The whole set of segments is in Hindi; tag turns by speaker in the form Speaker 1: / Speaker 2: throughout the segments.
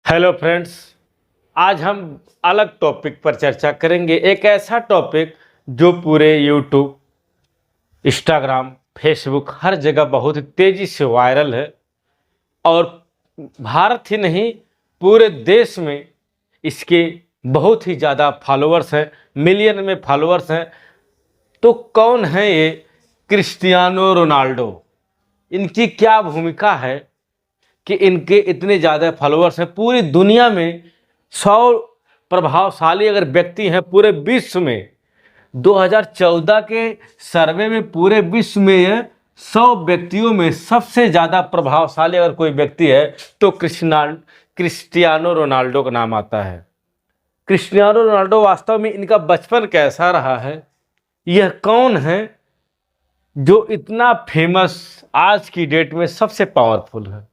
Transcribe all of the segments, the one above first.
Speaker 1: हेलो फ्रेंड्स, आज हम अलग टॉपिक पर चर्चा करेंगे। एक ऐसा टॉपिक जो पूरे यूट्यूब, इंस्टाग्राम, फेसबुक हर जगह बहुत तेज़ी से वायरल है और भारत ही नहीं पूरे देश में इसके बहुत ही ज़्यादा फॉलोअर्स हैं, मिलियन में फॉलोअर्स हैं। तो कौन है ये क्रिस्टियानो रोनाल्डो? इनकी क्या भूमिका है कि इनके इतने ज़्यादा फॉलोअर्स हैं? पूरी दुनिया में 100 प्रभावशाली अगर व्यक्ति हैं पूरे विश्व में, 2014 के सर्वे में पूरे विश्व में 100 व्यक्तियों में सबसे ज़्यादा प्रभावशाली अगर कोई व्यक्ति है तो क्रिस्टियानो रोनाल्डो का नाम आता है। क्रिस्टियानो रोनाल्डो वास्तव में इनका बचपन कैसा रहा है, यह कौन है जो इतना फेमस आज की डेट में सबसे पावरफुल है?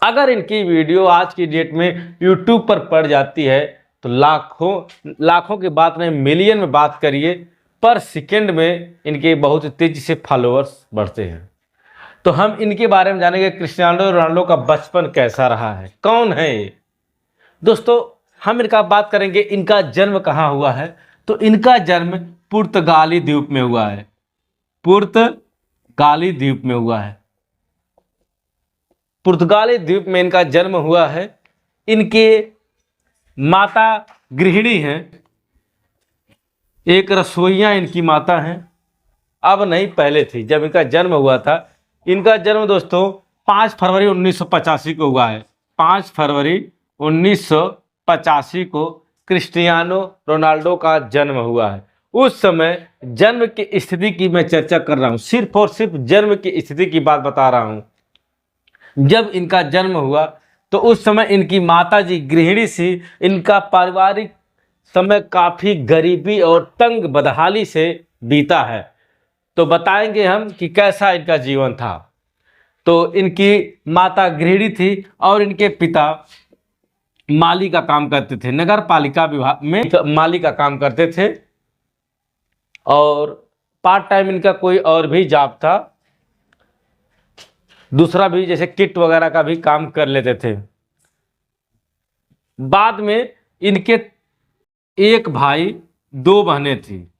Speaker 1: अगर इनकी वीडियो आज की डेट में यूट्यूब पर पड़ जाती है तो लाखों की बात नहीं, मिलियन में बात करिए, पर सेकंड में इनके बहुत तेजी से फॉलोअर्स बढ़ते हैं। तो हम इनके बारे में जानेंगे, क्रिस्टियानो रोनाल्डो का बचपन कैसा रहा है, कौन है ये। दोस्तों, हम इनका बात करेंगे इनका जन्म कहाँ हुआ है। तो इनका जन्म पुर्तगाली द्वीप में हुआ है। पुर्तगाली द्वीप में हुआ है। पुर्तगाली द्वीप में इनका जन्म हुआ है। इनके माता गृहिणी हैं, एक रसोइया इनकी माता हैं। अब नहीं, पहले थी जब इनका जन्म हुआ था। इनका जन्म दोस्तों 5 फरवरी 1985 को हुआ है। 5 फरवरी 1985 को क्रिस्टियानो रोनाल्डो का जन्म हुआ है। उस समय जन्म की स्थिति की मैं चर्चा कर रहा हूँ, सिर्फ और सिर्फ जन्म की स्थिति की बात बता रहा हूँ। जब इनका जन्म हुआ तो उस समय इनकी माताजी गृहिणी सी। इनका पारिवारिक समय काफ़ी गरीबी और तंग बदहाली से बीता है। तो बताएंगे हम कि कैसा इनका जीवन था। तो इनकी माता गृहिणी थी और इनके पिता माली का काम करते थे, नगर पालिका विभाग में माली का काम करते थे। और पार्ट टाइम इनका कोई और भी जॉब था, दूसरा भी, जैसे किट वगैरह का भी काम कर लेते थे। बाद में इनके एक भाई, 2 बहनें थी,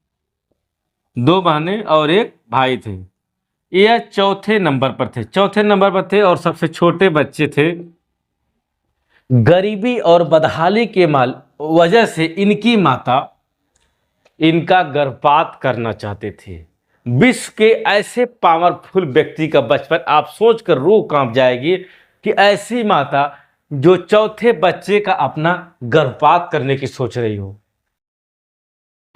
Speaker 1: 2 बहनें और एक भाई थे। यह चौथे नंबर पर थे और सबसे छोटे बच्चे थे। गरीबी और बदहाली के वजह से इनकी माता इनका गर्भपात करना चाहते थे। विश्व के ऐसे पावरफुल व्यक्ति का बचपन, आप सोचकर रूह कांप जाएगी कि ऐसी माता जो चौथे बच्चे का अपना गर्भपात करने की सोच रही हो।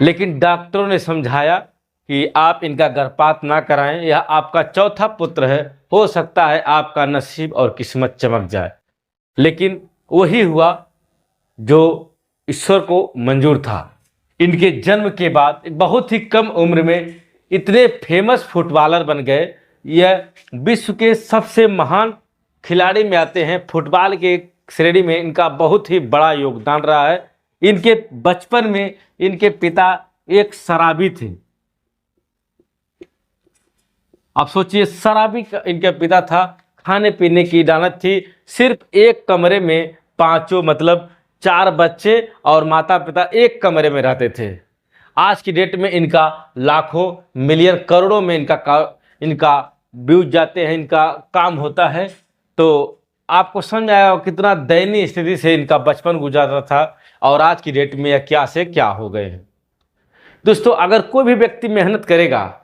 Speaker 1: लेकिन डॉक्टरों ने समझाया कि आप इनका गर्भपात ना कराएं, यह आपका चौथा पुत्र है, हो सकता है आपका नसीब और किस्मत चमक जाए। लेकिन वही हुआ जो ईश्वर को मंजूर था। इनके जन्म के बाद बहुत ही कम उम्र में इतने फेमस फुटबॉलर बन गए। यह विश्व के सबसे महान खिलाड़ी में आते हैं। फुटबॉल के श्रेणी में इनका बहुत ही बड़ा योगदान रहा है। इनके बचपन में इनके पिता एक शराबी थे। आप सोचिए, शराबी इनके पिता था, खाने पीने की दानत थी। सिर्फ एक कमरे में पांचों, मतलब 4 बच्चे और माता पिता एक कमरे में रहते थे। आज की डेट में इनका लाखों, मिलियन, करोड़ों में इनका व्यूज जाते हैं, इनका काम होता है। तो आपको समझ आया कितना दयनीय स्थिति से इनका बचपन गुजारा था और आज की डेट में यह क्या से क्या हो गए हैं। दोस्तों, अगर कोई भी व्यक्ति मेहनत करेगा,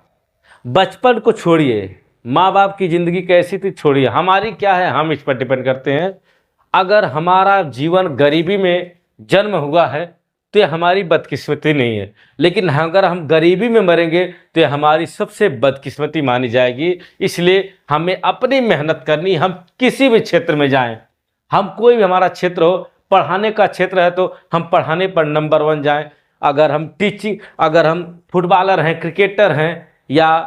Speaker 1: बचपन को छोड़िए, माँ बाप की ज़िंदगी कैसी थी छोड़िए, हमारी क्या है हम इस पर डिपेंड करते हैं। अगर हमारा जीवन गरीबी में जन्म हुआ है तो यह हमारी बदकिस्मती नहीं है। लेकिन अगर हम गरीबी में मरेंगे तो यह हमारी सबसे बदकिस्मती मानी जाएगी। इसलिए हमें अपनी मेहनत करनी। हम किसी भी क्षेत्र में जाएं, हम कोई भी हमारा क्षेत्र हो, पढ़ाने का क्षेत्र है तो हम पढ़ाने पर नंबर 1 जाएं। अगर हम टीचिंग, अगर हम फुटबॉलर हैं, क्रिकेटर हैं या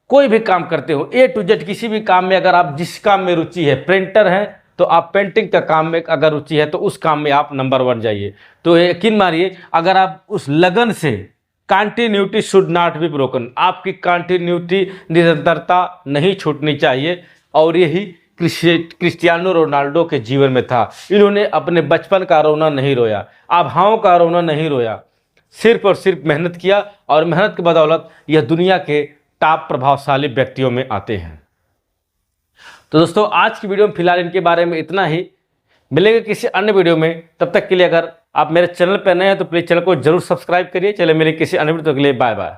Speaker 1: कोई भी काम करते हो, A to Z किसी भी काम में, अगर आप जिस काम में रुचि है, पेंटर हैं तो आप पेंटिंग का काम में अगर रुचि है तो उस काम में आप नंबर 1 जाइए। तो यकीन मानिए, अगर आप उस लगन से, continuity should not be broken, आपकी कंटिन्यूटी, निरंतरता नहीं छूटनी चाहिए। और यही क्रिस्टियानो रोनाल्डो के जीवन में था। इन्होंने अपने बचपन का रोना नहीं रोया, आभाओं का रोना नहीं रोया, सिर्फ और सिर्फ मेहनत किया और मेहनत की बदौलत यह दुनिया के टॉप प्रभावशाली व्यक्तियों में आते हैं। तो दोस्तों आज की वीडियो में फिलहाल इनके बारे में इतना ही। मिलेंगे किसी अन्य वीडियो में, तब तक के लिए अगर आप मेरे चैनल पर नए हैं तो प्लीज़ चैनल को जरूर सब्सक्राइब करिए। चले मिले किसी अन्य वीडियो के लिए, बाय बाय।